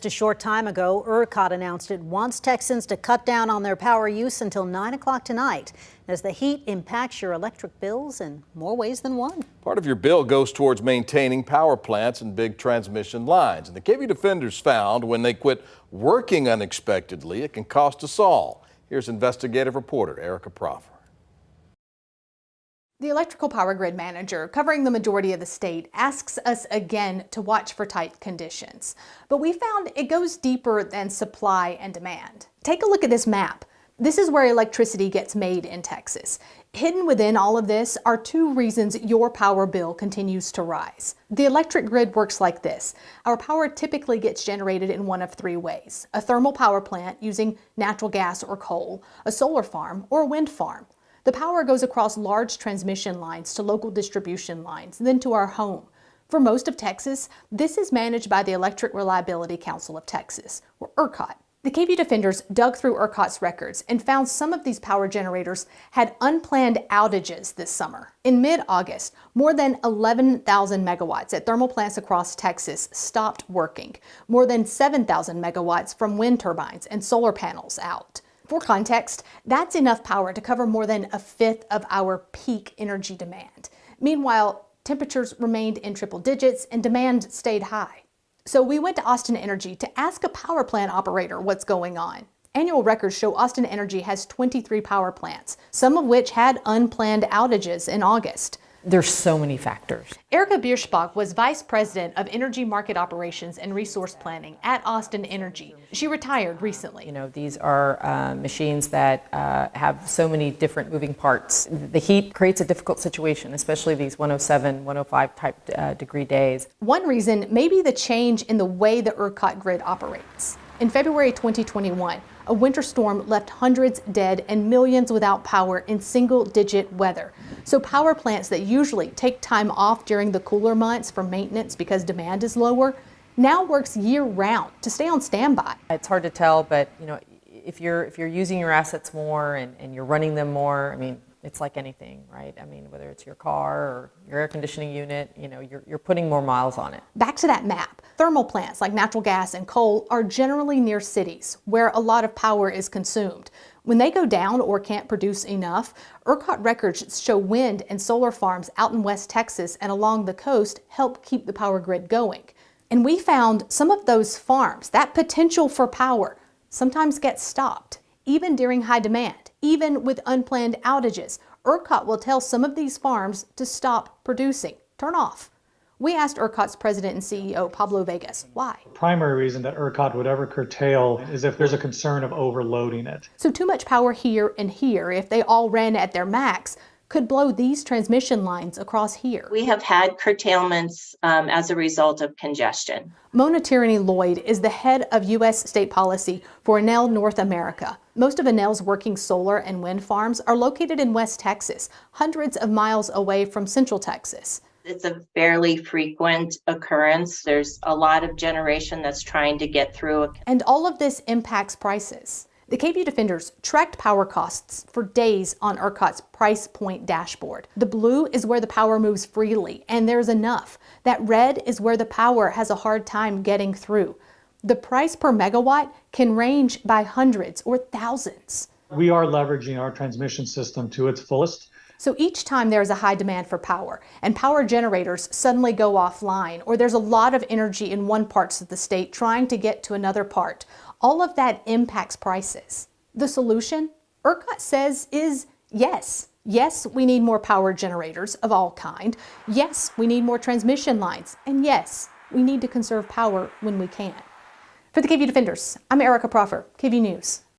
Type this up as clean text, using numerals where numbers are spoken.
Just a short time ago, ERCOT announced it wants Texans to cut down on their power use until 9 o'clock tonight, as the heat impacts your electric bills in more ways than one. Part of your bill goes towards maintaining power plants and big transmission lines. And the KVUE Defenders found when they quit working unexpectedly, it can cost us all. Here's investigative reporter Erica Proffer. The electrical power grid manager, covering the majority of the state, asks us again to watch for tight conditions. But we found it goes deeper than supply and demand. Take a look at this map. This is where electricity gets made in Texas. Hidden within all of this are two reasons your power bill continues to rise. The electric grid works like this. Our power typically gets generated in one of three ways: a thermal power plant using natural gas or coal, a solar farm, or a wind farm. The power goes across large transmission lines to local distribution lines, then to our home. For most of Texas, this is managed by the Electric Reliability Council of Texas, or ERCOT. The KVUE Defenders dug through ERCOT's records and found some of these power generators had unplanned outages this summer. In mid-August, more than 11,000 megawatts at thermal plants across Texas stopped working. More than 7,000 megawatts from wind turbines and solar panels out. For context, that's enough power to cover more than a fifth of our peak energy demand. Meanwhile, temperatures remained in triple digits and demand stayed high. So we went to Austin Energy to ask a power plant operator what's going on. Annual records show Austin Energy has 23 power plants, some of which had unplanned outages in August. There's so many factors. Erica Bierschbach was Vice President of Energy Market Operations and Resource Planning at Austin Energy. She retired recently. You know, these are machines that have so many different moving parts. The heat creates a difficult situation, especially these 107, 105 type degree days. One reason may be the change in the way the ERCOT grid operates. In February 2021, a winter storm left hundreds dead and millions without power in single-digit weather. So power plants that usually take time off during the cooler months for maintenance because demand is lower now works year-round to stay on standby. It's hard to tell, but you know, if you're using your assets more and you're running them more, I mean, it's like anything, right? I mean, whether it's your car or your air conditioning unit, you know, you're putting more miles on it. Back to that map. Thermal plants like natural gas and coal are generally near cities where a lot of power is consumed. When they go down or can't produce enough, ERCOT records show wind and solar farms out in West Texas and along the coast help keep the power grid going. And we found some of those farms, that potential for power, sometimes gets stopped, even during high demand. Even with unplanned outages, ERCOT will tell some of these farms to stop producing, turn off. We asked ERCOT's president and CEO, Pablo Vegas, why. The primary reason that ERCOT would ever curtail is if there's a concern of overloading it. So too much power here and here, if they all ran at their max, could blow these transmission lines across here. We have had curtailments as a result of congestion. Mona Tierney-Lloyd is the head of U.S. state policy for Enel North America. Most of Enel's working solar and wind farms are located in West Texas, hundreds of miles away from Central Texas. It's a fairly frequent occurrence. There's a lot of generation that's trying to get through. And all of this impacts prices. The KVUE Defenders tracked power costs for days on ERCOT's price point dashboard. The blue is where the power moves freely, and there's enough. That red is where the power has a hard time getting through. The price per megawatt can range by hundreds or thousands. We are leveraging our transmission system to its fullest. So each time there's a high demand for power and power generators suddenly go offline, or there's a lot of energy in one part of the state trying to get to another part, all of that impacts prices. The solution, ERCOT says, is yes. Yes, we need more power generators of all kind. Yes, we need more transmission lines. And yes, we need to conserve power when we can. For the KVUE Defenders, I'm Erica Proffer, KVUE News.